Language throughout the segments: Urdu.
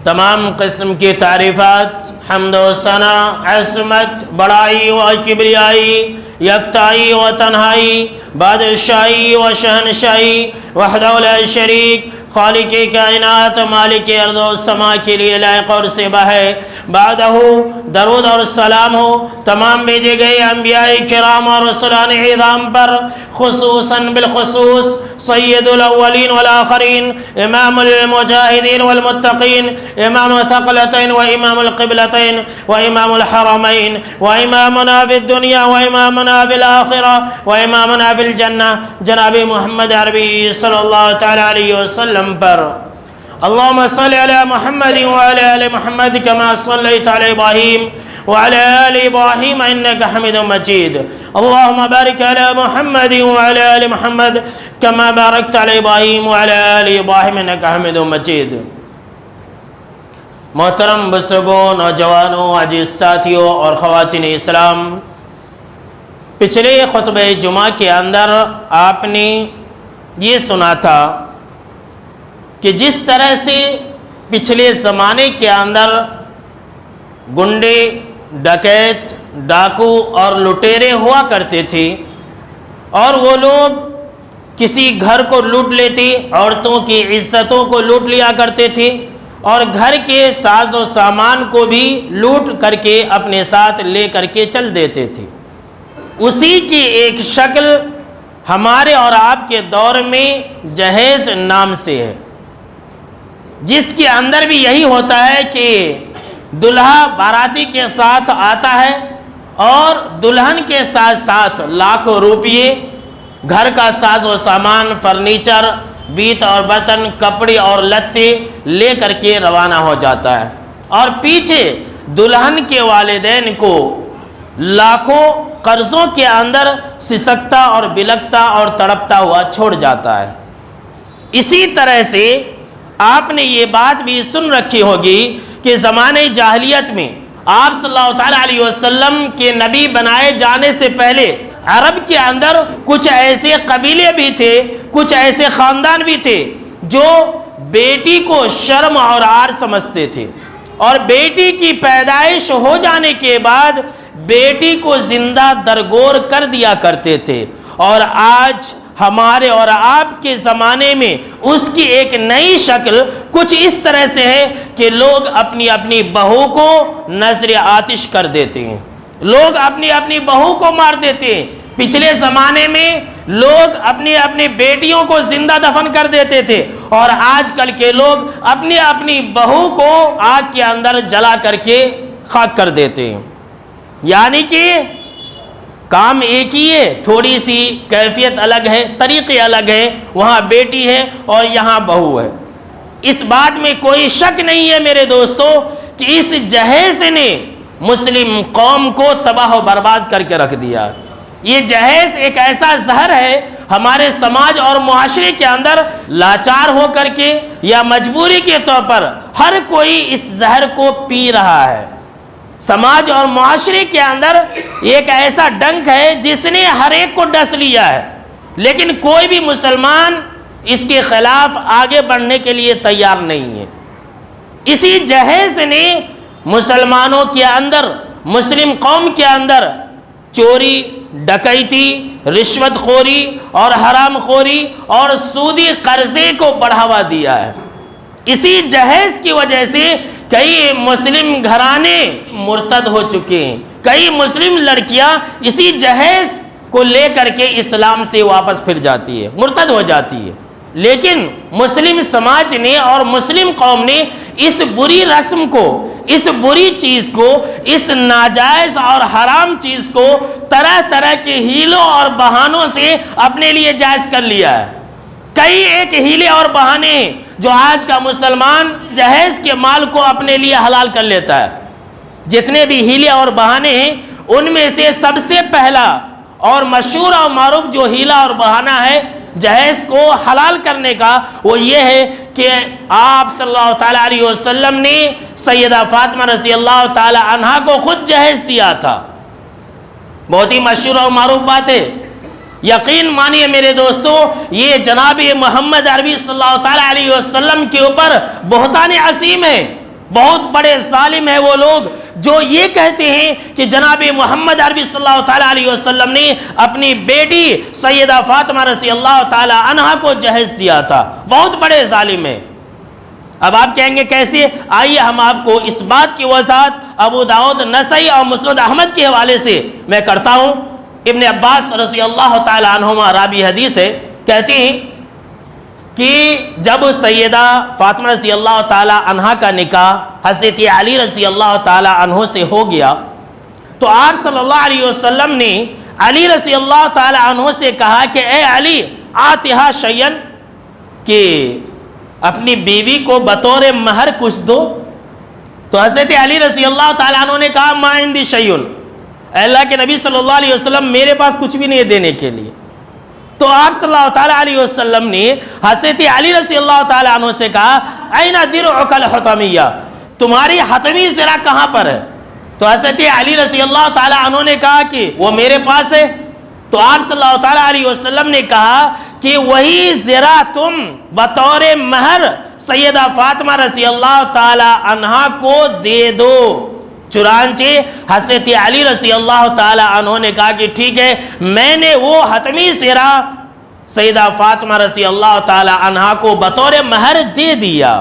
تمام قسم کی تعریفات، حمد و ثنا، عصمت، بڑائی و کبریائی، یکتائی و تنہائی، بادشاہی و شہنشاہی وحدہ لا شریک، خالق کائنات مالک ارض و سما کے لیے لائق اور سبا ہے۔ بعدہ درود اور سلام ہو تمام بھیجے گئے انبیاء کرام اور رسولان اعظام پر، خصوصاً بالخصوص سید الاولین والآخرین، امام المجاہدین والمتقین، امام الثقلتین و امام القبلتین و امام الحرمین و امامنا فی الدنیا و امامنا فی الآخرہ و امامنا فی الجنہ، جناب محمد عربی صلی اللہ تعالی علیہ وسلم پر۔ اللہم صلی علی محمد وعلی آل محمد کما صلیت علی ابراہیم وعلی آل ابراہیم انک حمید مجید۔ اللہم بارک علی محمد وعلی آل محمد کما بارکت علی ابراہیم وعلی آل ابراہیم انک حمید مجید۔ محترم بزرگوں، نوجوانوں، عزیز ساتھیوں اور خواتین اسلام، پچھلے خطبہ جمعہ کے اندر آپ نے یہ سنا تھا کہ جس طرح سے پچھلے زمانے کے اندر گنڈے، ڈکیت، ڈاکو اور لٹیرے ہوا کرتے تھے، اور وہ لوگ کسی گھر کو لوٹ لیتے، عورتوں کی عزتوں کو لوٹ لیا کرتے تھے، اور گھر کے ساز و سامان کو بھی لوٹ کر کے اپنے ساتھ لے کر کے چل دیتے تھے۔ اسی کی ایک شکل ہمارے اور آپ کے دور میں جہیز نام سے ہے، جس کے اندر بھی یہی ہوتا ہے کہ دلہا باراتی کے ساتھ آتا ہے اور دلہن کے ساتھ ساتھ لاکھوں روپیے، گھر کا ساز و سامان، فرنیچر، بیت اور برتن، کپڑے اور لتے لے کر کے روانہ ہو جاتا ہے، اور پیچھے دلہن کے والدین کو لاکھوں قرضوں کے اندر سسکتا اور بلکتا اور تڑپتا ہوا چھوڑ جاتا ہے۔ اسی طرح سے آپ نے یہ بات بھی سن رکھی ہوگی کہ زمانے جاہلیت میں آپ صلی اللہ تعالیٰ علیہ وسلم کے نبی بنائے جانے سے پہلے عرب کے اندر کچھ ایسے قبیلے بھی تھے، کچھ ایسے خاندان بھی تھے جو بیٹی کو شرم اور عار سمجھتے تھے، اور بیٹی کی پیدائش ہو جانے کے بعد بیٹی کو زندہ درگور کر دیا کرتے تھے۔ اور آج ہمارے اور آپ کے زمانے میں اس کی ایک نئی شکل کچھ اس طرح سے ہے کہ لوگ اپنی اپنی بہو کو نذر آتش کر دیتے ہیں، لوگ اپنی اپنی بہو کو مار دیتے ہیں۔ پچھلے زمانے میں لوگ اپنی اپنی بیٹیوں کو زندہ دفن کر دیتے تھے، اور آج کل کے لوگ اپنی اپنی بہو کو آگ کے اندر جلا کر کے خاک کر دیتے ہیں۔ یعنی کہ کام ایک ہی ہے، تھوڑی سی کیفیت الگ ہے، طریقے الگ ہے، وہاں بیٹی ہے اور یہاں بہو ہے۔ اس بات میں کوئی شک نہیں ہے میرے دوستو کہ اس جہیز نے مسلم قوم کو تباہ و برباد کر کے رکھ دیا۔ یہ جہیز ایک ایسا زہر ہے ہمارے سماج اور معاشرے کے اندر، لاچار ہو کر کے یا مجبوری کے طور پر ہر کوئی اس زہر کو پی رہا ہے۔ سماج اور معاشرے کے اندر ایک ایسا ڈنک ہے جس نے ہر ایک کو ڈس لیا ہے، لیکن کوئی بھی مسلمان اس کے خلاف آگے بڑھنے کے لیے تیار نہیں ہے۔ اسی جہیز نے مسلمانوں کے اندر، مسلم قوم کے اندر چوری، ڈکیتی، رشوت خوری اور حرام خوری اور سودی قرضے کو بڑھاوا دیا ہے۔ اسی جہیز کی وجہ سے کئی مسلم گھرانے مرتد ہو چکے ہیں، کئی مسلم لڑکیاں اسی جہیز کو لے کر کے اسلام سے واپس پھر جاتی ہے، مرتد ہو جاتی ہے۔ لیکن مسلم سماج نے اور مسلم قوم نے اس بری رسم کو، اس بری چیز کو، اس ناجائز اور حرام چیز کو طرح طرح کے ہیلوں اور بہانوں سے اپنے لیے جائز کر لیا ہے۔ کئی ایک ہیلے اور بہانے ہیں جو آج کا مسلمان جہیز کے مال کو اپنے لیے حلال کر لیتا ہے۔ جتنے بھی ہیلے اور بہانے ہیں ان میں سے سب سے پہلا اور مشہور اور معروف جو ہیلا اور بہانہ ہے جہیز کو حلال کرنے کا، وہ یہ ہے کہ آپ صلی اللہ تعالیٰ علیہ وسلم نے سیدہ فاطمہ رضی اللہ تعالیٰ عنہا کو خود جہیز دیا تھا۔ بہت ہی مشہور اور معروف بات ہے۔ یقین مانیے میرے دوستو، یہ جناب محمد عربی صلی اللہ تعالیٰ علیہ وسلم کے اوپر بہتان عظیم ہے۔ بہت بڑے ظالم ہیں وہ لوگ جو یہ کہتے ہیں کہ جناب محمد عربی صلی اللہ تعالیٰ علیہ وسلم نے اپنی بیٹی سیدہ فاطمہ رضی اللہ تعالیٰ عنہا کو جہیز دیا تھا. بہت بڑے ظالم ہیں. اب آپ کہیں گے کیسے؟ آئیے ہم آپ کو اس بات کی وضاحت ابو داؤد، نسائی اور مسند احمد کے حوالے سے میں کرتا ہوں. ابن عباس رضی اللہ تعالیٰ عنہما راوی حدیث ہے، کہتے ہیں کہ جب سیدہ فاطمہ رضی اللہ تعالیٰ عنہا کا نکاح حضرت علی رضی اللہ تعالیٰ عنہ سے ہو گیا تو آپ صلی اللہ علیہ وسلم نے علی رضی اللہ تعالیٰ عنہ سے کہا کہ اے علی آتہا شیئن، کہ اپنی بیوی کو بطور مہر کچھ دو. تو حضرت علی رضی اللہ تعالیٰ عنہ نے کہا ما عندی شیئن، اے اللہ کے نبی صلی اللہ علیہ وسلم میرے پاس کچھ بھی نہیں ہے دینے کے لیے. تو آپ صلی اللہ تعالیٰ علیہ وسلم نے حضرت علی رضی اللہ تعالیٰ عنہ سے کہا این درعک الحطمیہ، تمہاری حتمی زرہ کہاں پر ہے؟ تو حضرت علی رضی اللہ تعالیٰ عنہ نے کہا کہ وہ میرے پاس ہے. تو آپ صلی اللہ تعالیٰ علیہ وسلم نے کہا کہ وہی زرہ تم بطور مہر سیدہ فاطمہ رضی اللہ تعالیٰ عنہا کو دے دو. چنانچہ حضرت علی رضی اللہ تعالیٰ عنہ نے کہا کہ ٹھیک ہے، میں نے وہ حتمی زرہ سیدہ فاطمہ رضی اللہ تعالیٰ عنہا کو بطور مہر دے دیا.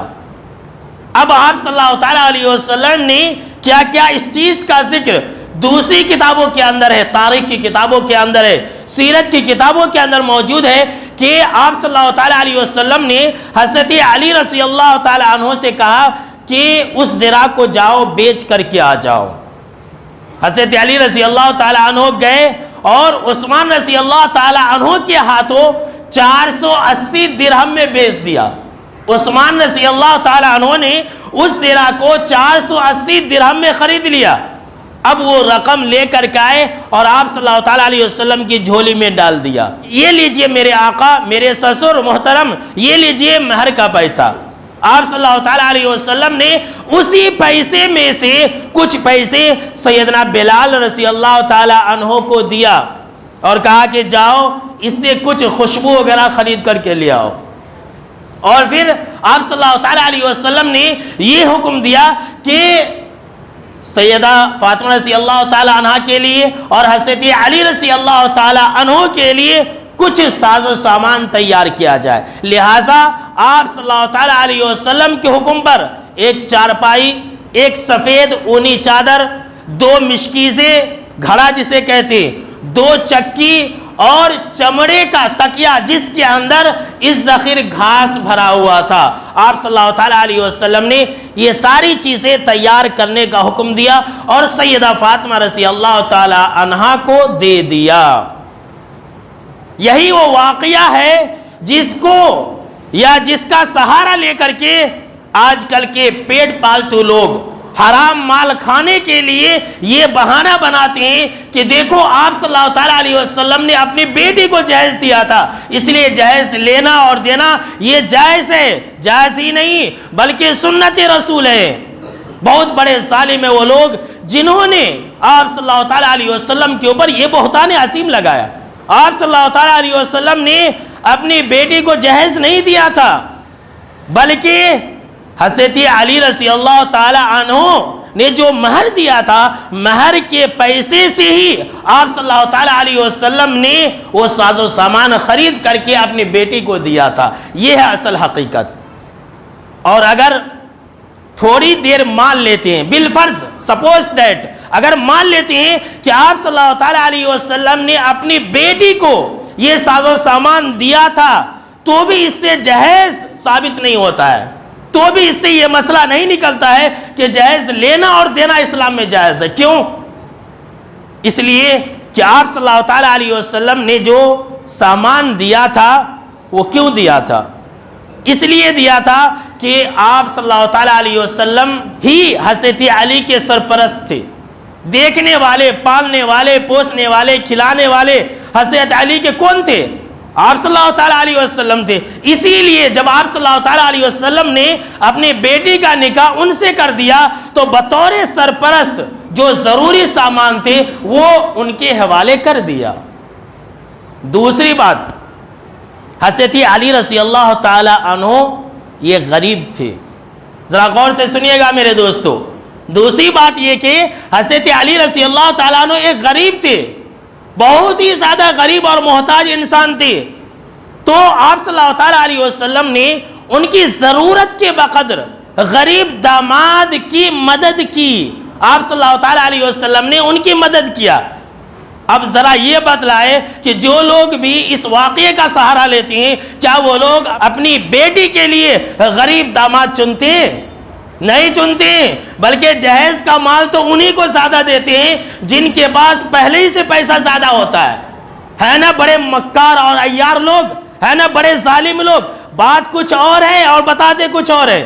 اب آپ صلی اللہ تعالیٰ علیہ وسلم نے کیا کیا اس چیز کا ذکر دوسری کتابوں کے اندر ہے، تاریخ کی کتابوں کے اندر ہے، سیرت کی کتابوں کے اندر موجود ہے کہ آپ صلی اللہ تعالیٰ علیہ وسلم نے حضرت علی رضی اللہ تعالیٰ عنہ سے کہا کہ اس زرہ کو جاؤ بیچ کر کے آ جاؤ. حضرت علی رضی اللہ تعالیٰ عنہ گئے اور عثمان رضی اللہ تعالیٰ عنہ کے ہاتھوں 480 درہم میں بیچ دیا. عثمان رضی اللہ تعالیٰ عنہ نے اس زرہ کو 480 درہم میں خرید لیا. اب وہ رقم لے کر کے آئے اور آپ صلی اللہ تعالیٰ علیہ وسلم کی جھولی میں ڈال دیا. یہ لیجئے میرے آقا، میرے سسر محترم، یہ لیجئے مہر کا پیسہ. آپ صلی اللہ تعالیٰ علیہ وسلم نے اسی پیسے میں سے کچھ پیسے سیدنا بلال رضی اللہ تعالیٰ عنہ کو دیا اور کہا کہ جاؤ اس سے کچھ خوشبو وغیرہ خرید کر کے لے آؤ. اور پھر آپ صلی اللہ تعالیٰ علیہ وسلم نے یہ حکم دیا کہ سیدہ فاطمہ رضی اللہ تعالیٰ عنہ کے لیے اور حضرت علی رضی اللہ تعالیٰ عنہ کے لیے کچھ ساز و سامان تیار کیا جائے. لہٰذا آپ صلی اللہ تعالیٰ علیہ وسلم کے حکم پر ایک چارپائی، ایک سفید اونی چادر، 2 مشکیزیں، گھڑا جسے کہتے، 2 چکی اور چمڑے کا تکیہ جس کے اندر اس ذخیر گھاس بھرا ہوا تھا، آپ صلی اللہ تعالیٰ علیہ وسلم نے یہ ساری چیزیں تیار کرنے کا حکم دیا اور سیدہ فاطمہ رضی اللہ تعالیٰ عنہا کو دے دیا. یہی وہ واقعہ ہے جس کو یا جس کا سہارا لے کر کے آج کل کے پیٹ پالتو لوگ حرام مال کھانے کے لیے یہ بہانہ بناتے ہیں کہ دیکھو آپ صلی اللہ تعالیٰ علیہ وسلم نے اپنی بیٹی کو جہیز دیا تھا، اس لیے جہیز لینا اور دینا یہ جائز ہے. جائز ہی نہیں بلکہ سنت رسول ہے. بہت بڑے ظالم ہیں وہ لوگ جنہوں نے آپ صلی اللہ تعالیٰ علیہ وسلم کے اوپر یہ بہتان عظیم لگایا. آپ صلی اللہ تعالیٰ علیہ وسلم نے اپنی بیٹی کو جہیز نہیں دیا تھا بلکہ حضرت علی رضی اللہ تعالیٰ عنہ نے جو مہر دیا تھا، مہر کے پیسے سے ہی آپ صلی اللہ تعالیٰ علیہ وسلم نے وہ ساز و سامان خرید کر کے اپنی بیٹی کو دیا تھا. یہ ہے اصل حقیقت. اور اگر تھوڑی دیر مان لیتے ہیں، بالفرض سپوز دیٹ اگر مان لیتے ہیں کہ آپ صلی اللہ تعالیٰ علیہ وسلم نے اپنی بیٹی کو یہ ساز و سامان دیا تھا تو بھی اس سے جہیز ثابت نہیں ہوتا ہے، تو بھی اس سے یہ مسئلہ نہیں نکلتا ہے کہ جہیز لینا اور دینا اسلام میں جائز ہے. کیوں؟ اس لیے کہ آپ صلی اللہ تعالیٰ علیہ وسلم نے جو سامان دیا تھا وہ کیوں دیا تھا؟ اس لیے دیا تھا کہ آپ صلی اللہ تعالیٰ علیہ وسلم ہی حضرت علی کے سرپرست تھے. دیکھنے والے، پالنے والے، پوسنے والے، کھلانے والے حضرت علی کے کون تھے؟ آپ صلی اللہ تعالیٰ علیہ وسلم تھے. اسی لیے جب آپ صلی اللہ تعالیٰ علیہ وسلم نے اپنی بیٹی کا نکاح ان سے کر دیا تو بطور سرپرست جو ضروری سامان تھے وہ ان کے حوالے کر دیا. دوسری بات، حضرت علی رضی اللہ تعالیٰ عنہ یہ غریب تھے، ذرا غور سے سنیے گا میرے دوستو۔ دوسری بات یہ کہ حضرت علی رضی اللہ تعالیٰ عنہ ایک غریب تھے، بہت ہی زیادہ غریب اور محتاج انسان تھے، تو آپ صلی اللہ تعالیٰ علیہ وسلم نے ان کی ضرورت کے بقدر غریب داماد کی مدد کی۔ آپ صلی اللہ تعالیٰ علیہ وسلم نے ان کی مدد کیا۔ اب ذرا یہ بتلائے کہ جو لوگ بھی اس واقعے کا سہارا لیتے ہیں، کیا وہ لوگ اپنی بیٹی کے لیے غریب داماد چنتے ہیں؟ نہیں چنتے ہیں، بلکہ جہیز کا مال تو انہی کو زیادہ دیتے ہیں جن کے پاس پہلے ہی سے پیسہ زیادہ ہوتا ہے نا؟ بڑے مکار اور عیار لوگ، ہے نا بڑے ظالم لوگ، بات کچھ اور ہے اور بتاتے کچھ اور ہے۔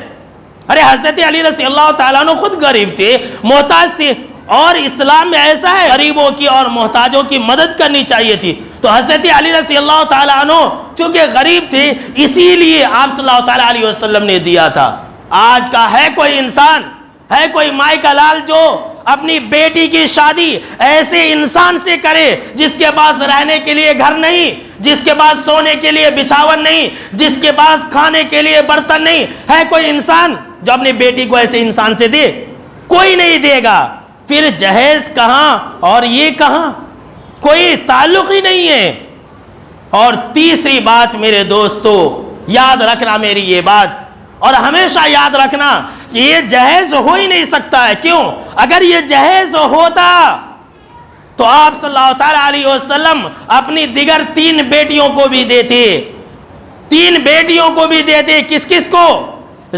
ارے حضرت علی رضی اللہ تعالیٰ عنہ خود غریب تھے، محتاج تھے، اور اسلام میں ایسا ہے غریبوں کی اور محتاجوں کی مدد کرنی چاہیے تھی۔ تو حضرت علی رضی اللہ تعالیٰ عنہ چونکہ غریب تھے، اسی لیے آپ صلی اللہ تعالیٰ علیہ وسلم نے دیا تھا۔ آج کا ہے کوئی انسان، ہے کوئی مائی کا لال جو اپنی بیٹی کی شادی ایسے انسان سے کرے جس کے پاس رہنے کے لیے گھر نہیں، جس کے پاس سونے کے لیے بچھاون نہیں، جس کے پاس کھانے کے لیے برتن نہیں؟ ہے کوئی انسان جو اپنی بیٹی کو ایسے انسان سے دے؟ کوئی نہیں دے گا۔ پھر جہیز کہاں اور یہ کہاں؟ کوئی تعلق ہی نہیں ہے۔ اور تیسری بات میرے دوستو، یاد رکھنا میری یہ بات، اور ہمیشہ یاد رکھنا کہ یہ جہیز ہو ہی نہیں سکتا ہے۔ کیوں؟ اگر یہ جہیز ہوتا تو آپ صلی اللہ تعالیٰ علیہ وسلم اپنی دیگر 3 بیٹیوں کو بھی دیتے، 3 بیٹیوں کو بھی دیتے۔ کس کس کو؟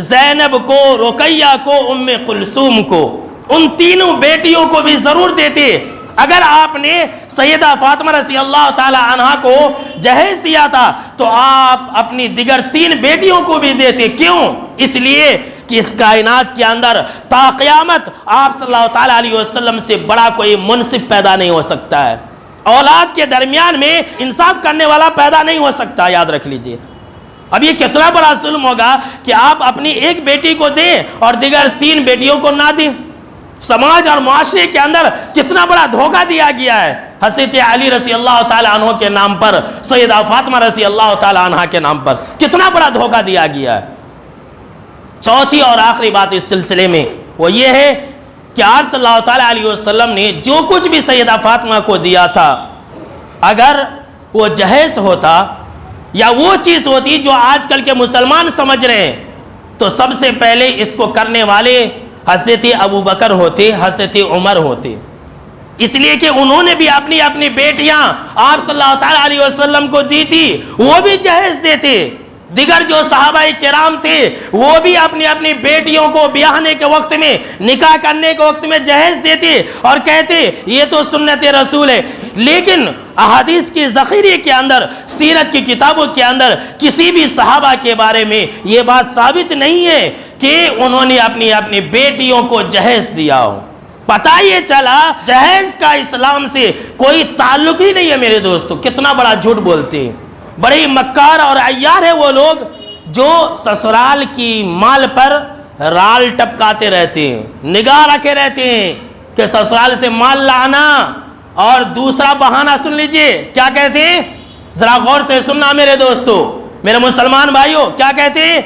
زینب کو، رقیہ کو، ام کلثوم کو، ان تینوں بیٹیوں کو بھی ضرور دیتے۔ اگر آپ نے سیدہ فاطمہ رضی اللہ تعالی عنہا کو جہیز دیا تھا تو آپ اپنی دیگر 3 بیٹیوں کو بھی دیتے۔ کیوں؟ اس لیے کہ اس کائنات کے اندر تا قیامت آپ صلی اللہ تعالی علیہ وسلم سے بڑا کوئی منصف پیدا نہیں ہو سکتا ہے۔ اولاد کے درمیان میں انصاف کرنے والا پیدا نہیں ہو سکتا، یاد رکھ لیجئے۔ اب یہ کتنا بڑا ظلم ہوگا کہ آپ اپنی ایک بیٹی کو دیں اور دیگر 3 بیٹیوں کو نہ دیں۔ سماج اور معاشرے کے اندر کتنا بڑا دھوکہ دیا گیا ہے حضرت علی رضی اللہ تعالیٰ عنہ کے نام پر، سیدہ فاطمہ رضی اللہ تعالیٰ عنہ کے نام پر کتنا بڑا دھوکہ دیا گیا ہے۔ چوتھی اور آخری بات اس سلسلے میں وہ یہ ہے کہ آپ صلی اللہ تعالیٰ علیہ وسلم نے جو کچھ بھی سیدہ فاطمہ کو دیا تھا، اگر وہ جہیز ہوتا یا وہ چیز ہوتی جو آج کل کے مسلمان سمجھ رہے ہیں، تو سب سے پہلے اس کو کرنے والے حضرت ابو بکر ہوتے، حضرت عمر ہوتے، اس لیے کہ انہوں نے بھی اپنی اپنی بیٹیاں آپ صلی اللہ تعالیٰ علیہ وسلم کو دی تھی، وہ بھی جہیز دیتے۔ دیگر جو صحابہ کرام تھے وہ بھی اپنی اپنی بیٹیوں کو بیاہنے کے وقت میں، نکاح کرنے کے وقت میں جہیز دیتے اور کہتے یہ تو سنت رسول ہے۔ لیکن احادیث کے ذخیرے کے اندر، سیرت کی کتابوں کے اندر کسی بھی صحابہ کے بارے میں یہ بات ثابت نہیں ہے کہ انہوں نے اپنی اپنی بیٹیوں کو جہیز دیا ہو۔ پتہ یہ چلا جہیز کا اسلام سے کوئی تعلق ہی نہیں ہے میرے دوستو۔ کتنا بڑا جھوٹ بولتے ہیں، بڑے مکار اور عیار ہے وہ لوگ جو سسرال کی مال پر رال ٹپکاتے رہتے ہیں، نگاہ رکھے رہتے ہیں کہ سسرال سے مال لانا، اور دوسرا بہانہ سن لیجئے کیا کہتے ہیں، ذرا غور سے سننا میرے دوستو، میرے مسلمان بھائیوں، کیا کہتے ہیں؟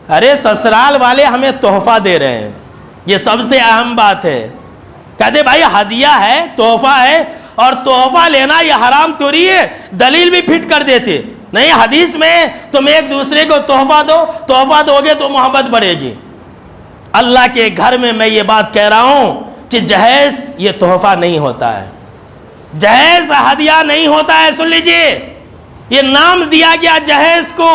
ارے سسرال والے ہمیں تحفہ دے رہے ہیں۔ یہ سب سے اہم بات ہے۔ کہتے بھائی ہدیہ ہے، تحفہ ہے، اور تحفہ لینا یہ حرام تھوڑی ہے۔ دلیل بھی پھٹ کر دیتے، نہیں حدیث میں تم ایک دوسرے کو تحفہ دو، تحفہ دو گے تو محبت بڑھے گی۔ اللہ کے گھر میں میں یہ بات کہہ رہا ہوں کہ جہیز یہ تحفہ نہیں ہوتا ہے، جہیز ہدیہ نہیں ہوتا ہے۔ سن لیجئے، یہ نام دیا گیا جہیز کو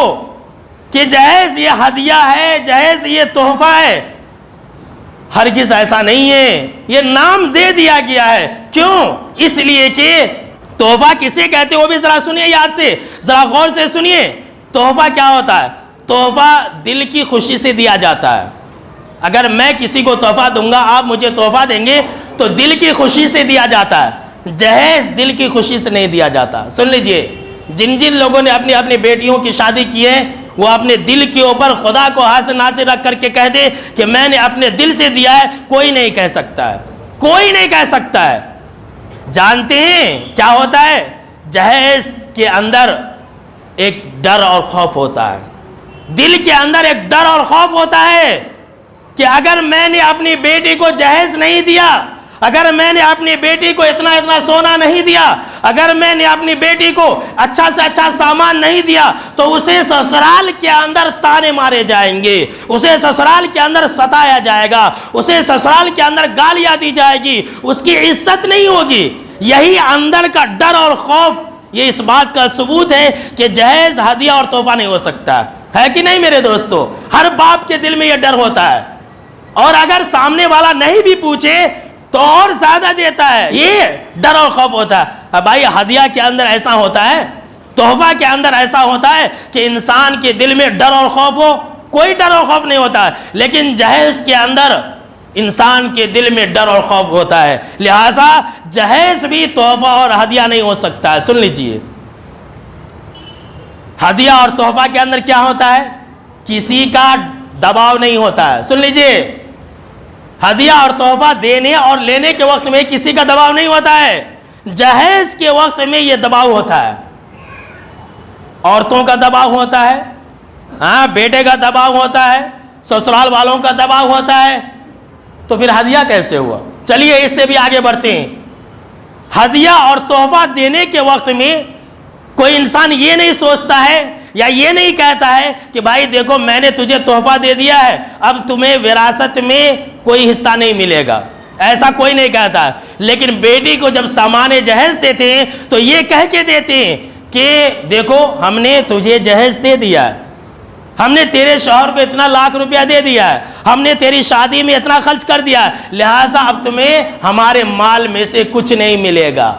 کہ جہیز یہ ہدیہ ہے، جہیز یہ تحفہ ہے، ہرگز ایسا نہیں ہے، یہ نام دے دیا گیا ہے۔ کیوں؟ اس لیے کہ تحفہ کسے کہتے وہ بھی ذرا سنیے، یاد سے ذرا غور سے سنیے۔ تحفہ کیا ہوتا ہے؟ تحفہ دل کی خوشی سے دیا جاتا ہے۔ اگر میں کسی کو تحفہ دوں گا، آپ مجھے تحفہ دیں گے تو دل کی خوشی سے دیا جاتا ہے، جہیز دل کی خوشی سے نہیں دیا جاتا۔ سن لیجئے، جن جن لوگوں نے اپنی اپنی بیٹیوں کی شادی کی ہے وہ اپنے دل کے اوپر خدا کو ہاتھ سے ناصر رکھ کر کے کہہ دے کہ میں نے اپنے دل سے دیا ہے، کوئی نہیں کہہ سکتا ہے، کوئی نہیں کہہ سکتا ہے۔ جانتے ہیں کیا ہوتا ہے؟ جہیز کے اندر ایک ڈر اور خوف ہوتا ہے، دل کے اندر ایک ڈر اور خوف ہوتا ہے کہ اگر میں نے اپنی بیٹی کو جہیز نہیں دیا، اگر میں نے اپنی بیٹی کو اتنا سونا نہیں دیا، اگر میں نے اپنی بیٹی کو اچھا سے اچھا سامان نہیں دیا، تو اسے سسرال کے اندر تانے مارے جائیں گے، اسے سسرال کے اندر ستایا جائے گا، اسے سسرال کے اندر گالیاں دی جائے گی، اس کی عزت نہیں ہوگی۔ یہی اندر کا ڈر اور خوف، یہ اس بات کا ثبوت ہے کہ جہیز، ہدیہ اور تحفہ نہیں ہو سکتا ہے کہ نہیں میرے دوستو؟ ہر باپ کے دل میں یہ ڈر ہوتا ہے، اور اگر سامنے والا نہیں بھی پوچھے تو اور زیادہ دیتا ہے، یہ ڈر اور خوف ہوتا ہے۔ بھائی ہدیہ کے اندر ایسا ہوتا ہے، تحفہ کے اندر ایسا ہوتا ہے کہ انسان کے دل میں ڈر اور خوف ہو، کوئی ڈر اور خوف نہیں ہوتا ہے، لیکن جہیز کے اندر انسان کے دل میں ڈر اور خوف ہوتا ہے، لہٰذا جہیز بھی تحفہ اور ہدیہ نہیں ہو سکتا ہے۔ سن لیجئے، ہدیہ اور تحفہ کے اندر کیا ہوتا ہے؟ کسی کا دباؤ نہیں ہوتا ہے۔ سن لیجئے، ہدیہ اور تحفہ دینے اور لینے کے وقت میں کسی کا دباؤ نہیں ہوتا ہے، جہیز کے وقت میں یہ دباؤ ہوتا ہے۔ عورتوں کا دباؤ ہوتا ہے، ہاں بیٹے کا دباؤ ہوتا ہے، سسرال والوں کا دباؤ ہوتا ہے، تو پھر ہدیہ کیسے ہوا؟ چلیے اس سے بھی آگے بڑھتے ہیں۔ ہدیہ اور تحفہ دینے کے وقت میں کوئی انسان یہ نہیں سوچتا ہے یا یہ نہیں کہتا ہے کہ بھائی دیکھو میں نے تجھے تحفہ دے دیا ہے، اب تمہیں وراثت میں کوئی حصہ نہیں ملے گا، ایسا کوئی نہیں کہتا ہے۔ لیکن بیٹی کو جب سامان جہیز دیتے ہیں تو یہ کہہ کے دیتے ہیں کہ دیکھو ہم نے تجھے جہیز دے دیا ہے، ہم نے تیرے شوہر کو اتنا لاکھ روپیہ دے دیا ہے، ہم نے تیری شادی میں اتنا خرچ کر دیا ہے، لہٰذا اب تمہیں ہمارے مال میں سے کچھ نہیں ملے گا۔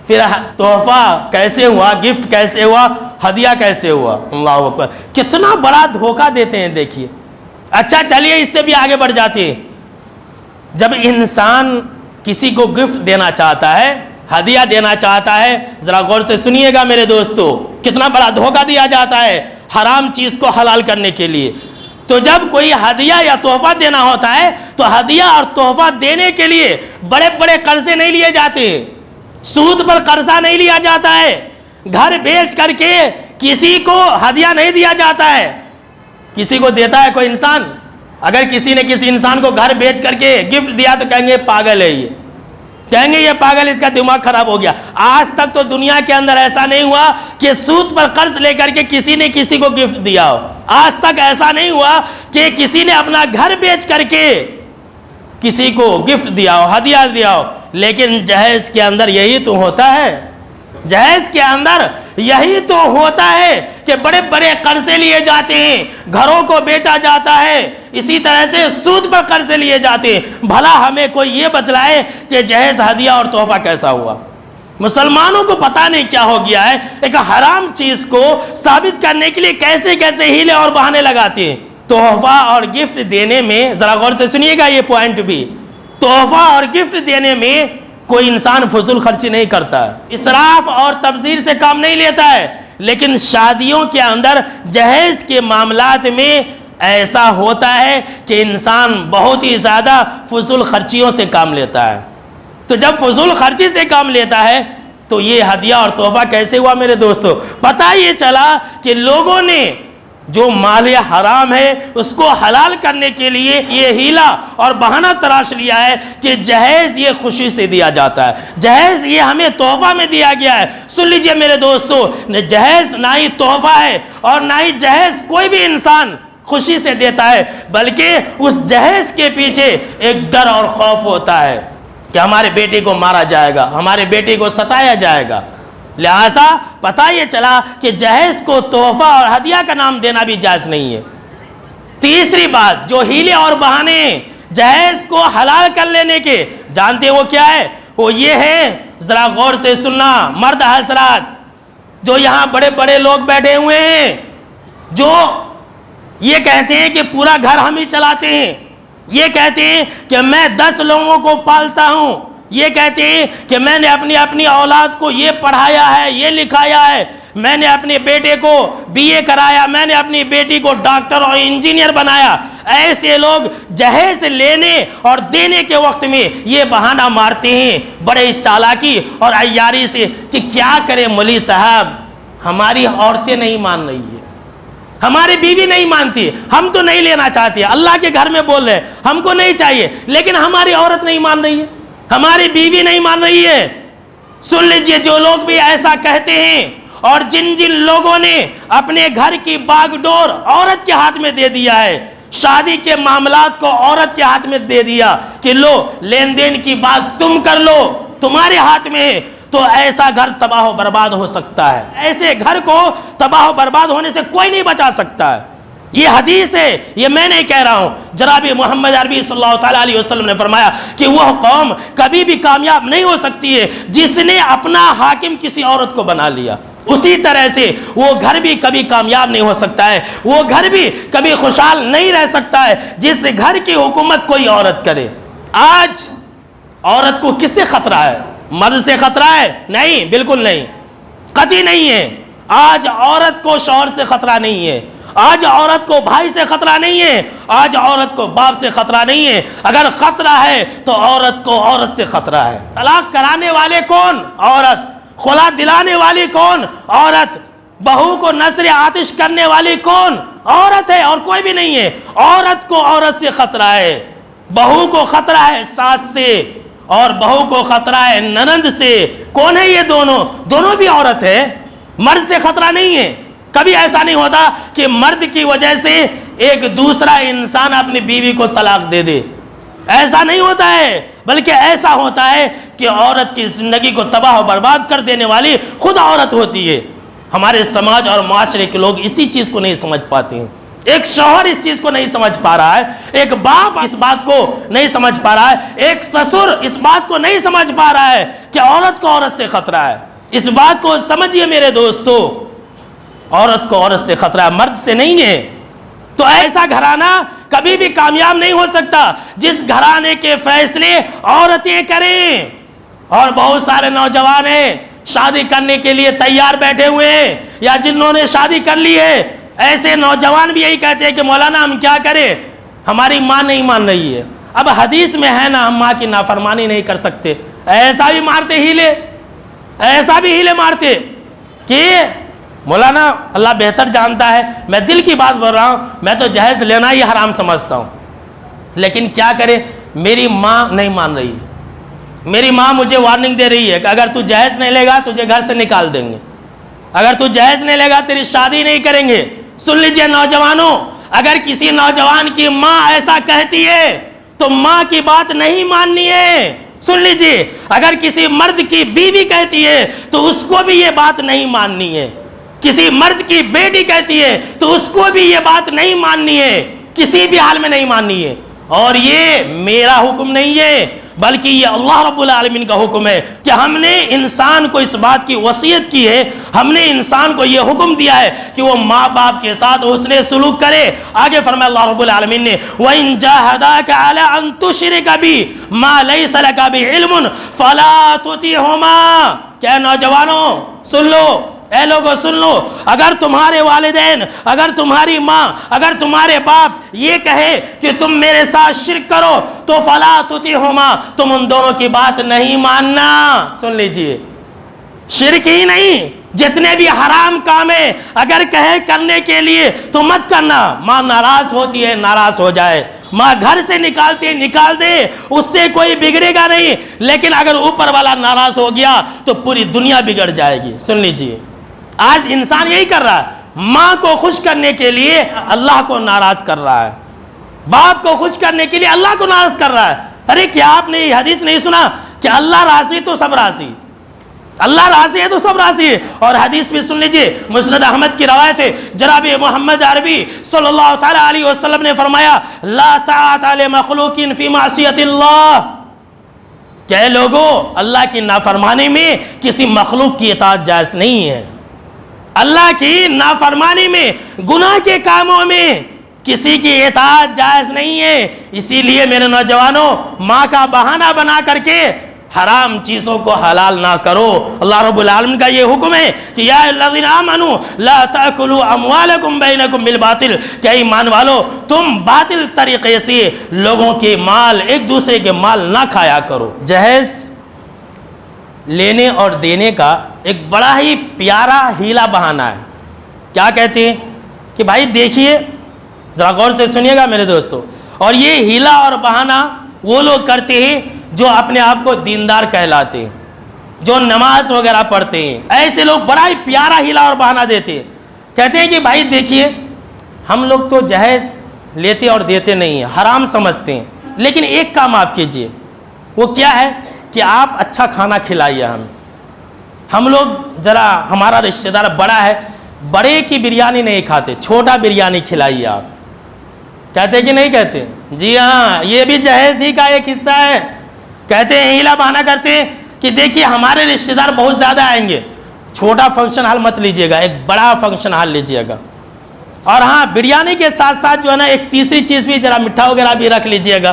پھر تحفہ کیسے ہوا، گفٹ کیسے ہوا، ہدیہ کیسے ہوا؟ اللہ اکبر، کتنا بڑا دھوکہ دیتے ہیں دیکھیے۔ اچھا چلیے اس سے بھی آگے بڑھ جاتے ہیں۔ جب انسان کسی کو گفٹ دینا چاہتا ہے، ہدیہ دینا چاہتا ہے، ذرا غور سے سنیے گا میرے دوستو، کتنا بڑا دھوکہ دیا جاتا ہے حرام چیز کو حلال کرنے کے لیے۔ تو جب کوئی ہدیہ یا تحفہ دینا ہوتا ہے تو ہدیہ اور تحفہ دینے کے لیے بڑے بڑے قرضے نہیں لیے جاتے، سود پر قرضہ نہیں لیا جاتا ہے، گھر بیچ کر کے کسی کو ہدیہ نہیں دیا جاتا ہے۔ کسی کو دیتا ہے کوئی انسان، اگر کسی نے کسی انسان کو گھر بیچ کر کے گفٹ دیا تو کہیں گے پاگل ہے، یہ کہیں گے یہ پاگل، اس کا دماغ خراب ہو گیا۔ آج تک تو دنیا کے اندر ایسا نہیں ہوا کہ سود پر قرض لے کر کے کسی نے کسی کو گفٹ دیا ہو، آج تک ایسا نہیں ہوا کہ کسی نے اپنا گھر بیچ کر کے کسی کو گفٹ دیا ہو، ہدیہ دیا ہو۔ لیکن جہیز کے اندر یہی تو ہوتا ہے، جہیز کے اندر یہی تو ہوتا ہے کہ بڑے بڑے قرضے لیے جاتے ہیں، گھروں کو بیچا جاتا ہے، اسی طرح سے سود پر قرضے لیے جاتے ہیں۔ بھلا ہمیں کوئی یہ بتلائے کہ جہیز، ہدیہ اور تحفہ کیسا ہوا؟ مسلمانوں کو پتہ نہیں کیا ہو گیا ہے، ایک حرام چیز کو ثابت کرنے کے لیے کیسے کیسے ہیلے اور بہانے لگاتے ہیں۔ تحفہ اور گفٹ دینے میں ذرا غور سے سنیے گا یہ پوائنٹ بھی، تحفہ اور گفٹ دینے میں کوئی انسان فضول خرچی نہیں کرتا ہے، اسراف اور تبذیر سے کام نہیں لیتا ہے، لیکن شادیوں کے اندر جہیز کے معاملات میں ایسا ہوتا ہے کہ انسان بہت ہی زیادہ فضول خرچیوں سے کام لیتا ہے۔ تو جب فضول خرچی سے کام لیتا ہے تو یہ ہدیہ اور تحفہ کیسے ہوا میرے دوستو؟ پتہ یہ چلا کہ لوگوں نے جو مال حرام ہے اس کو حلال کرنے کے لیے یہ ہیلا اور بہانہ تراش لیا ہے کہ جہیز یہ خوشی سے دیا جاتا ہے، جہیز یہ ہمیں تحفہ میں دیا گیا ہے۔ سن لیجئے میرے دوستو، جہیز نہ ہی تحفہ ہے اور نہ ہی جہیز کوئی بھی انسان خوشی سے دیتا ہے، بلکہ اس جہیز کے پیچھے ایک ڈر اور خوف ہوتا ہے کہ ہمارے بیٹے کو مارا جائے گا، ہمارے بیٹے کو ستایا جائے گا۔ لہٰذا پتہ یہ چلا کہ جہیز کو تحفہ اور ہدیہ کا نام دینا بھی جائز نہیں ہے۔ تیسری بات، جو ہیلے اور بہانے جہیز کو حلال کر لینے کے، جانتے ہیں وہ کیا ہے؟ وہ یہ ہے، ذرا غور سے سننا مرد حضرات، جو یہاں بڑے بڑے لوگ بیٹھے ہوئے ہیں، جو یہ کہتے ہیں کہ پورا گھر ہم ہی چلاتے ہیں، یہ کہتے ہیں کہ میں 10 لوگوں کو پالتا ہوں، یہ کہتے ہیں کہ میں نے اپنی اولاد کو یہ پڑھایا ہے، یہ لکھایا ہے، میں نے اپنے بیٹے کو BA کرایا، میں نے اپنی بیٹی کو ڈاکٹر اور انجینئر بنایا۔ ایسے لوگ جہیز لینے اور دینے کے وقت میں یہ بہانہ مارتے ہیں بڑے چالاکی اور عیاری سے کہ کیا کرے مولوی صاحب، ہماری عورتیں نہیں مان رہی ہیں، ہماری بیوی نہیں مانتی، ہم تو نہیں لینا چاہتے، اللہ کے گھر میں بول رہے ہم کو نہیں چاہیے، لیکن ہماری عورت نہیں مان رہی ہے، ہماری بیوی نہیں مان رہی ہے۔ سن لیجئے، جو لوگ بھی ایسا کہتے ہیں اور جن جن لوگوں نے اپنے گھر کی باغ ڈور عورت کے ہاتھ میں دے دیا ہے، شادی کے معاملات کو عورت کے ہاتھ میں دے دیا کہ لو لین دین کی بات تم کر لو، تمہارے ہاتھ میں ہے، تو ایسا گھر تباہ و برباد ہو سکتا ہے۔ ایسے گھر کو تباہ و برباد ہونے سے کوئی نہیں بچا سکتا ہے۔ یہ حدیث ہے، یہ میں نہیں کہہ رہا ہوں، جناب محمد عربی صلی اللہ تعالیٰ علیہ وسلم نے فرمایا کہ وہ قوم کبھی بھی کامیاب نہیں ہو سکتی ہے جس نے اپنا حاکم کسی عورت کو بنا لیا، اسی طرح سے وہ گھر بھی کبھی کامیاب نہیں ہو سکتا ہے، وہ گھر بھی کبھی خوشحال نہیں رہ سکتا ہے جس گھر کی حکومت کوئی عورت کرے۔ آج عورت کو کس سے خطرہ ہے؟ مرد سے خطرہ ہے؟ نہیں، بالکل نہیں، قطعی نہیں ہے۔ آج عورت کو شوہر سے خطرہ نہیں ہے، آج عورت کو بھائی سے خطرہ نہیں ہے، آج عورت کو باپ سے خطرہ نہیں ہے۔ اگر خطرہ ہے تو عورت کو عورت سے خطرہ ہے۔ طلاق کرانے والے کون؟ عورت۔ خلا دلانے والی کون؟ عورت۔ بہو کو نذر آتش کرنے والی کون؟ عورت ہے، اور کوئی بھی نہیں ہے۔ عورت کو عورت سے خطرہ ہے، بہو کو خطرہ ہے ساس سے، اور بہو کو خطرہ ہے ننند سے۔ کون ہے یہ دونوں؟ دونوں بھی عورت ہے، مرد سے خطرہ نہیں ہے۔ کبھی ایسا نہیں ہوتا کہ مرد کی وجہ سے ایک دوسرا انسان اپنی بیوی کو طلاق دے دے، ایسا نہیں ہوتا ہے، بلکہ ایسا ہوتا ہے کہ عورت کی زندگی کو تباہ و برباد کر دینے والی خود عورت ہوتی ہے۔ ہمارے سماج اور معاشرے کے لوگ اسی چیز کو نہیں سمجھ پاتے ہیں۔ ایک شوہر اس چیز کو نہیں سمجھ پا رہا ہے، ایک باپ اس بات کو نہیں سمجھ پا رہا ہے، ایک سسر اس بات کو نہیں سمجھ پا رہا ہے کہ عورت کو عورت سے خطرہ ہے۔ اس بات کو سمجھیے میرے دوستو، عورت کو عورت سے خطرہ ہے، مرد سے نہیں ہے۔ تو ایسا گھرانہ کبھی بھی کامیاب نہیں ہو سکتا جس گھرانے کے فیصلے عورتیں کریں۔ اور بہت سارے نوجوان ہیں شادی کرنے کے لیے تیار بیٹھے ہوئے ہیں، یا جنہوں نے شادی کر لی ہے، ایسے نوجوان بھی یہی کہتے ہیں کہ مولانا ہم کیا کریں، ہماری ماں نہیں مان رہی ہے۔ اب حدیث میں ہے نا، ہم ماں کی نافرمانی نہیں کر سکتے، ایسا بھی مارتے ہیلے، ایسا بھی ہیلے مارتے کہ مولانا اللہ بہتر جانتا ہے، میں دل کی بات بول رہا ہوں، میں تو جہیز لینا ہی حرام سمجھتا ہوں، لیکن کیا کرے، میری ماں نہیں مان رہی، میری ماں مجھے وارننگ دے رہی ہے کہ اگر تو جہیز نہیں لے گا تجھے گھر سے نکال دیں گے، اگر تو جہیز نہیں لے گا تیری شادی نہیں کریں گے۔ سن لیجئے نوجوانوں، اگر کسی نوجوان کی ماں ایسا کہتی ہے تو ماں کی بات نہیں ماننی ہے۔ سن لیجئے، اگر کسی مرد کی بیوی کہتی ہے تو اس کو بھی یہ بات نہیں ماننی ہے، کسی مرد کی بیٹی کہتی ہے تو اس کو بھی یہ بات نہیں ماننی ہے، کسی بھی حال میں نہیں ماننی ہے۔ اور یہ میرا حکم نہیں ہے، بلکہ یہ اللہ رب العالمین کا حکم ہے کہ ہم نے انسان کو اس بات کی وصیت کی ہے، ہم نے انسان کو یہ حکم دیا ہے کہ وہ ماں باپ کے ساتھ حسن سلوک کرے۔ آگے فرمایا اللہ رب العالمین نے وَإِن جَاهَدَاكَ عَلَىٰ أَن تُشْرِكَ بِي مَا لَيْسَ لَكَ بِهِ عِلْمٌ فَلَا تُطِعْهُمَا۔ کیا نوجوانوں سن لو، اے لوگو سن لو، اگر تمہارے والدین، اگر تمہاری ماں، اگر تمہارے باپ یہ کہے کہ تم میرے ساتھ شرک کرو تو فلا تطیعہما، تم ان دونوں کی بات نہیں ماننا۔ سن لیجئے، شرک ہی نہیں، جتنے بھی حرام کام ہیں اگر کہے کرنے کے لیے تو مت کرنا، ماں ناراض ہوتی ہے ناراض ہو جائے، ماں گھر سے نکالتی ہے نکال دے، اس سے کوئی بگڑے گا نہیں، لیکن اگر اوپر والا ناراض ہو گیا تو پوری دنیا بگڑ جائے گی۔ سن لیجئے، آج انسان یہی کر رہا ہے، ماں کو خوش کرنے کے لیے اللہ کو ناراض کر رہا ہے، باپ کو خوش کرنے کے لیے اللہ کو ناراض کر رہا ہے۔ ارے کیا آپ نے یہ حدیث نہیں سنا کہ اللہ راضی تو سب راضی، اللہ راضی ہے تو سب راضی ہے۔ اور حدیث بھی سن لیجئے، مسند احمد کی روایت ہے، جناب محمد عربی صلی اللہ تعالی علیہ وسلم نے فرمایا لا طاعت لمخلوق فی معصیت اللہ، کہ لوگوں اللہ کی نافرمانی میں کسی مخلوق کی اطاعت جائز نہیں ہے، اللہ کی نافرمانی میں، گناہ کے کاموں میں کسی کی اطاعت جائز نہیں ہے۔ اسی لیے میرے نوجوانوں، ماں کا بہانہ بنا کر کے حرام چیزوں کو حلال نہ کرو۔ اللہ رب العالمین کا یہ حکم ہے کہ یا الذین آمنوا لا تأکلوا اموالکم بینکم بالباطل، کہ ایمان والو تم باطل طریقے سے لوگوں کے مال، ایک دوسرے کے مال نہ کھایا کرو۔ جہیز لینے اور دینے کا ایک بڑا ہی پیارا ہیلا بہانہ ہے۔ کیا کہتے ہیں کہ بھائی دیکھیے، ذرا غور سے سنیے گا میرے دوستو، اور یہ ہیلا اور بہانہ وہ لوگ کرتے ہیں جو اپنے آپ کو دیندار کہلاتے ہیں، جو نماز وغیرہ پڑھتے ہیں، ایسے لوگ بڑا ہی پیارا ہیلا اور بہانہ دیتے ہیں، کہتے ہیں کہ بھائی دیکھیے ہم لوگ تو جہیز لیتے اور دیتے نہیں ہیں، حرام سمجھتے ہیں، لیکن ایک کام آپ کیجئے، وہ کیا ہے کہ آپ اچھا کھانا کھلائیے ہم لوگ ذرا ہمارا رشتہ دار بڑا ہے، بڑے کی بریانی نہیں کھاتے، چھوٹا بریانی کھلائیے آپ، کہتے کہ نہیں کہتے؟ جی ہاں، یہ بھی جہیز ہی کا ایک حصہ ہے، کہتے ہیں ہیلا بہانہ کرتے ہیں کہ دیکھیے ہمارے رشتہ دار بہت زیادہ آئیں گے، چھوٹا فنکشن ہال مت لیجئے گا، ایک بڑا فنکشن ہال لیجئے گا، اور ہاں بریانی کے ساتھ ساتھ جو ہے نا ایک تیسری چیز بھی ذرا مٹھا وغیرہ بھی رکھ لیجئے گا،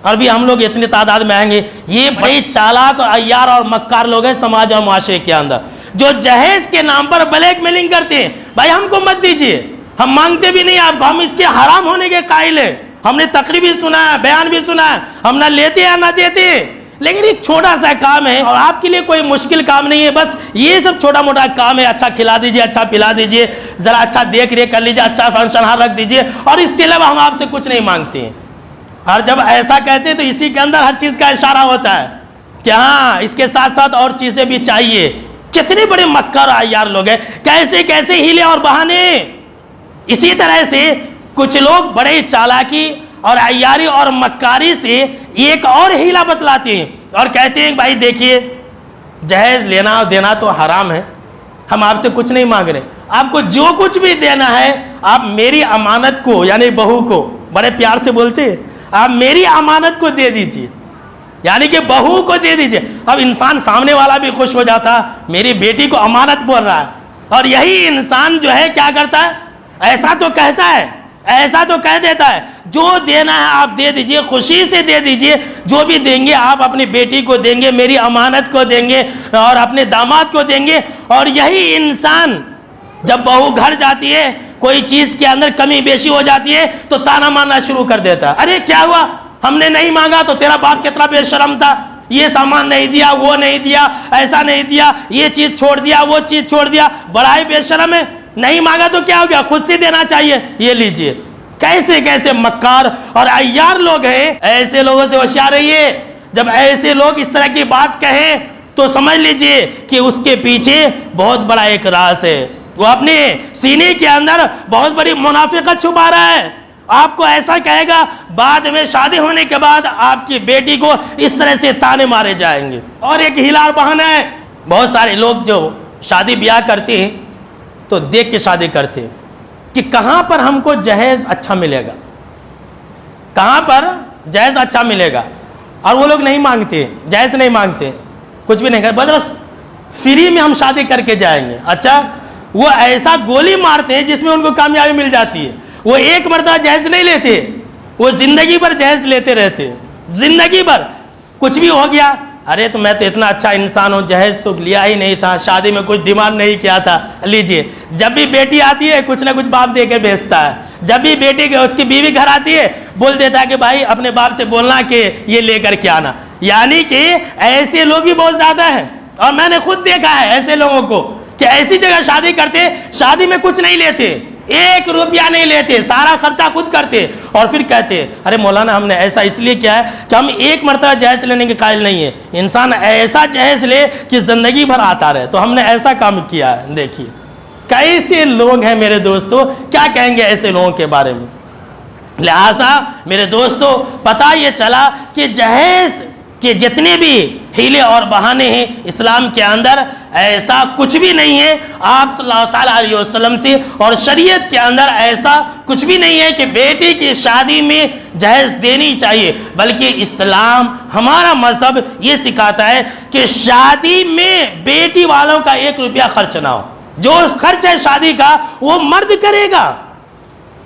اور بھی ہم لوگ اتنی تعداد میں آئیں گے۔ یہ بڑے چالاک عیار اور مکار لوگ ہیں سماج اور معاشرے کے اندر، جو جہیز کے نام پر بلیک میلنگ کرتے ہیں، بھائی ہم کو مت دیجئے، ہم مانگتے بھی نہیں آپ کو، ہم اس کے حرام ہونے کے قائل ہیں، ہم نے تقریر بھی سنا ہے، بیان بھی سنا ہے، ہم نہ لیتے ہیں نہ دیتے ہیں، لیکن ایک چھوٹا سا کام ہے اور آپ کے لیے کوئی مشکل کام نہیں ہے، بس یہ سب چھوٹا موٹا کام ہے، اچھا کھلا دیجئے، اچھا پلا دیجئے، ذرا اچھا دیکھ ریکھ کر لیجئے، اچھا فنکشن ہال رکھ دیجئے، اور اس کے علاوہ ہم آپ سے کچھ نہیں مانگتے ہیں۔ اور جب ایسا کہتے ہیں تو اسی کے اندر ہر چیز کا اشارہ ہوتا ہے کہ ہاں اس کے ساتھ ساتھ اور چیزیں بھی چاہیے۔ کتنے بڑے مکر عیار لوگ ہیں، کیسے کیسے ہیلے اور بہانے۔ اسی طرح سے کچھ لوگ بڑے چالاکی اور عیاری اور مکاری سے ایک اور ہیلا بتلاتے ہیں اور کہتے ہیں بھائی دیکھیے جہیز لینا اور دینا تو حرام ہے، ہم آپ سے کچھ نہیں مانگ رہے، آپ کو جو کچھ بھی دینا ہے آپ میری امانت کو، یعنی بہو کو، بڑے پیار سے بولتے ہیں، آپ میری امانت کو دے دیجئے، یعنی کہ بہو کو دے دیجئے۔ اب انسان سامنے والا بھی خوش ہو جاتا، میری بیٹی کو امانت بول رہا ہے، اور یہی انسان جو ہے کیا کرتا ہے، ایسا تو کہتا ہے، ایسا تو کہہ دیتا ہے جو دینا ہے آپ دے دیجئے، خوشی سے دے دیجئے، جو بھی دیں گے آپ اپنی بیٹی کو دیں گے، میری امانت کو دیں گے اور اپنے داماد کو دیں گے۔ اور یہی انسان جب بہو گھر جاتی ہے، کوئی چیز کے اندر کمی بیشی ہو جاتی ہے تو تانا مارنا شروع کر دیتا ہے، ارے کیا ہوا، ہم نے نہیں مانگا تو تیرا باپ کتنا بے شرم تھا، یہ سامان نہیں دیا، وہ نہیں دیا، ایسا نہیں دیا، یہ چیز چھوڑ دیا، وہ چیز چھوڑ دیا، بڑا ہی بے شرم ہے، نہیں مانگا تو کیا ہو گیا، خود سے دینا چاہیے، یہ لیجئے۔ کیسے کیسے مکار اور عیار لوگ ہیں، ایسے لوگوں سے ہوشیار رہیے، جب ایسے لوگ اس طرح کی بات کہیں تو سمجھ لیجئے کہ اس کے پیچھے بہت بڑا ایک راز ہے، وہ اپنے سینے کے اندر بہت بڑی منافقت چھپا رہا ہے۔ آپ کو ایسا کہے گا، بعد میں شادی ہونے کے بعد آپ کی بیٹی کو اس طرح سے تانے مارے جائیں گے۔ اور ایک ہیلا اور بہانہ ہے، بہت سارے لوگ جو شادی بیاہ کرتے ہیں تو دیکھ کے شادی کرتے ہیں کہ کہاں پر ہم کو جہیز اچھا ملے گا، کہاں پر جہیز اچھا ملے گا، اور وہ لوگ نہیں مانگتے، جہیز نہیں مانگتے، کچھ بھی نہیں کرتے، بس فری میں ہم شادی کر کے جائیں گے۔ اچھا، وہ ایسا گولی مارتے ہیں جس میں ان کو کامیابی مل جاتی ہے، وہ ایک مرتبہ جہیز نہیں لیتے، وہ زندگی بھر جہیز لیتے رہتے ہیں، زندگی بھر۔ کچھ بھی ہو گیا، ارے تو میں تو اتنا اچھا انسان ہوں، جہیز تو لیا ہی نہیں تھا، شادی میں کچھ ڈیمانڈ نہیں کیا تھا، لیجئے۔ جب بھی بیٹی آتی ہے کچھ نہ کچھ باپ دے کے بھیجتا ہے، جب بھی بیٹی اس کی بیوی گھر آتی ہے بول دیتا ہے کہ بھائی اپنے باپ سے بولنا کہ یہ لے کر کے آنا۔ یعنی کہ ایسے لوگ بھی بہت زیادہ ہیں، اور میں نے خود دیکھا ہے ایسے لوگوں کو کہ ایسی جگہ شادی کرتے، شادی میں کچھ نہیں لیتے، 1 روپیہ نہیں لیتے، سارا خرچہ خود کرتے، اور پھر کہتے ارے مولانا ہم نے ایسا اس لیے کیا ہے کہ ہم ایک مرتبہ جہیز لینے کے قائل نہیں ہیں، انسان ایسا جہیز لے کہ زندگی بھر آتا رہے، تو ہم نے ایسا کام کیا ہے۔ دیکھیے کیسے لوگ ہیں میرے دوستو، کیا کہیں گے ایسے لوگوں کے بارے میں۔ لہٰذا میرے دوستو پتہ یہ چلا کہ جہیز کہ جتنے بھی ہیلے اور بہانے ہیں اسلام کے اندر ایسا کچھ بھی نہیں ہے، آپ صلی اللہ تعالیٰ علیہ وسلم سے اور شریعت کے اندر ایسا کچھ بھی نہیں ہے کہ بیٹی کی شادی میں جہیز دینی چاہیے، بلکہ اسلام ہمارا مذہب یہ سکھاتا ہے کہ شادی میں بیٹی والوں کا 1 روپیہ خرچ نہ ہو، جو خرچ ہے شادی کا وہ مرد کرے گا،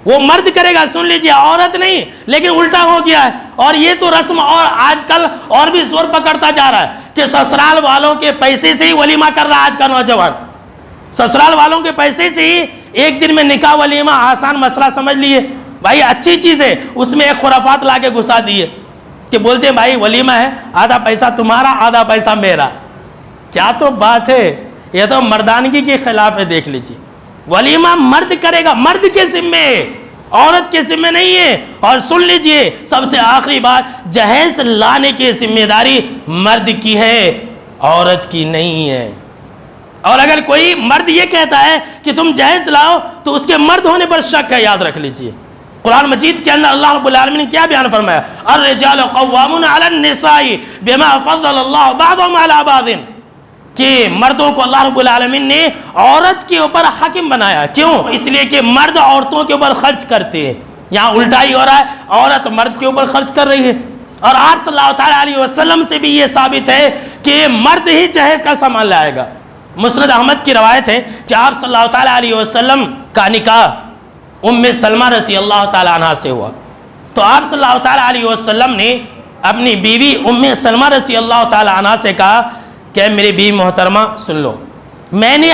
وہ مرد کرے گا، سن لیجئے، عورت نہیں۔ لیکن الٹا ہو گیا ہے، اور یہ تو رسم اور آج کل اور بھی زور پکڑتا جا رہا ہے کہ سسرال والوں کے پیسے سے ہی ولیمہ کر رہا ہے آج کا نوجوان، سسرال والوں کے پیسے سے ہی ایک دن میں نکاح ولیمہ، آسان مسئلہ سمجھ لیے بھائی، اچھی چیز ہے، اس میں ایک خرافات لا کے گھسا دیے کہ بولتے ہیں بھائی ولیمہ ہے، آدھا پیسہ تمہارا آدھا پیسہ میرا۔ کیا تو بات ہے، یہ تو مردانگی کے خلاف ہے، دیکھ لیجیے ولیمہ مرد کرے گا، مرد کے ذمے، عورت کے ذمے نہیں ہے۔ اور سن لیجئے سب سے آخری بات، جہیز لانے کی ذمہ داری مرد کی ہے، عورت کی نہیں ہے۔ اور اگر کوئی مرد یہ کہتا ہے کہ تم جہیز لاؤ تو اس کے مرد ہونے پر شک ہے، یاد رکھ لیجئے۔ قرآن مجید کے اندر اللہ رب العالمین نے کیا بیان فرمایا؟ الرجال قوامون علی النساء بما فضل اللہ بعضهم علی بعض، کہ مردوں کو اللہ رب العالمین نے عورت کے اوپر حاکم بنایا۔ کیوں؟ اس لیے کہ مرد عورتوں کے اوپر خرچ کرتے ہیں۔ یہاں الٹا ہی ہو رہا ہے، عورت مرد کے اوپر خرچ کر رہی ہے۔ اور آپ صلی اللہ تعالیٰ علیہ وسلم سے بھی یہ ثابت ہے کہ مرد ہی جہیز کا سامان لائے گا۔ مسند احمد کی روایت ہے کہ آپ صلی اللہ تعالیٰ علیہ وسلم کا نکاح ام سلمہ رضی اللہ تعالیٰ عنہ سے ہوا، تو آپ صلی اللہ تعالیٰ علیہ وسلم نے اپنی بیوی ام سلمہ رضی اللہ تعالیٰ عنہ سے کہا کہ میری بیوی محترمہ سن لو، میں نے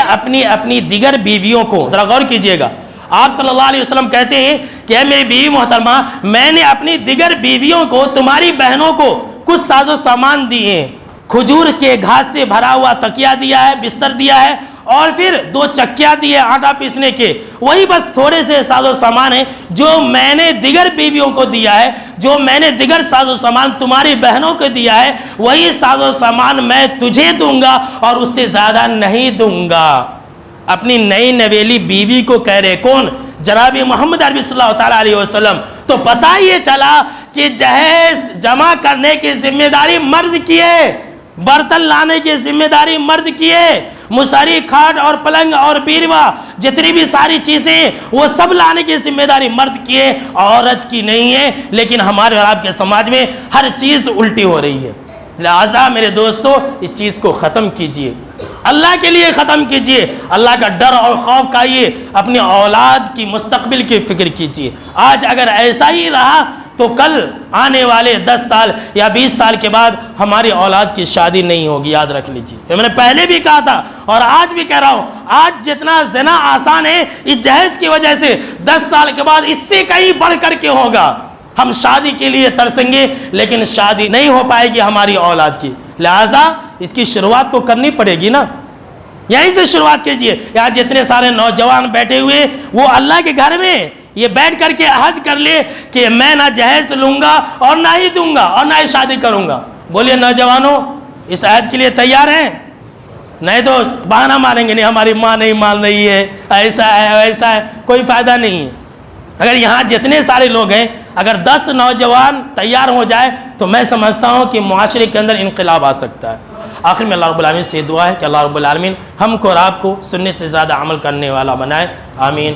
اپنی دیگر بیویوں کو، ذرا غور کیجئے گا، آپ صلی اللہ علیہ وسلم کہتے ہیں کہ میری بیوی محترمہ، میں نے اپنی دیگر بیویوں کو، تمہاری بہنوں کو کچھ ساز و سامان دیے ہیں، کھجور کے گھاس سے بھرا ہوا تکیہ دیا ہے، بستر دیا ہے، اور پھر 2 چکیاں دیے آٹا پیسنے کے، وہی بس تھوڑے سے ساز و سامان ہے جو میں نے دیگر بیویوں کو دیا ہے، جو میں نے دیگر ساز و سامان تمہاری بہنوں کو دیا ہے، وہی ساز و سامان میں تجھے دوں گا اور اس سے زیادہ نہیں دوں گا۔ اپنی نئی نویلی بیوی کو کہہ رہے، کون؟ جناب محمد عربی صلی اللہ تعالیٰ علیہ وسلم۔ تو پتہ یہ چلا کہ جہیز جمع کرنے کی ذمہ داری مرد کی ہے، برتن لانے کی ذمہ داری مرد کی ہے، مصری، کھاٹ اور پلنگ اور بیروا جتنی بھی ساری چیزیں وہ سب لانے کی ذمہ داری مرد کی ہے، عورت کی نہیں ہے۔ لیکن ہمارے اور آپ کے سماج میں ہر چیز الٹی ہو رہی ہے۔ لہٰذا میرے دوستو اس چیز کو ختم کیجئے، اللہ کے لیے ختم کیجئے، اللہ کا ڈر اور خوف کھائیے، اپنی اولاد کی مستقبل کی فکر کیجئے۔ آج اگر ایسا ہی رہا تو کل آنے والے 10 سال یا 20 سال کے بعد ہماری اولاد کی شادی نہیں ہوگی، یاد رکھ لیجیے۔ میں نے پہلے بھی کہا تھا اور آج بھی کہہ رہا ہوں، آج جتنا زنا آسان ہے اس جہیز کی وجہ سے 10 سال کے بعد اس سے کہیں بڑھ کر کے ہوگا۔ ہم شادی کے لیے ترسیں گے لیکن شادی نہیں ہو پائے گی ہماری اولاد کی، لہٰذا اس کی شروعات تو کرنی پڑے گی نا، یہیں سے شروعات کیجئے۔ یہاں جتنے سارے نوجوان بیٹھے ہوئے وہ اللہ کے گھر میں یہ بیٹھ کر کے عہد کر لے کہ میں نہ جہیز لوں گا اور نہ ہی دوں گا اور نہ ہی شادی کروں گا۔ بولیے نوجوانوں اس عہد کے لیے تیار ہیں؟ نہیں تو بہانہ ماریں گے، نہیں ہماری ماں نہیں مان رہی ہے، ایسا ہے ویسا ہے، کوئی فائدہ نہیں ہے۔ اگر یہاں جتنے سارے لوگ ہیں اگر 10 نوجوان تیار ہو جائے تو میں سمجھتا ہوں کہ معاشرے کے اندر انقلاب آ سکتا ہے۔ آخر میں اللہ رب العالمین سے دعا ہے کہ اللہ رب العالمین ہم کو اور آپ کو سننے سے زیادہ عمل کرنے والا بنائے، آمین۔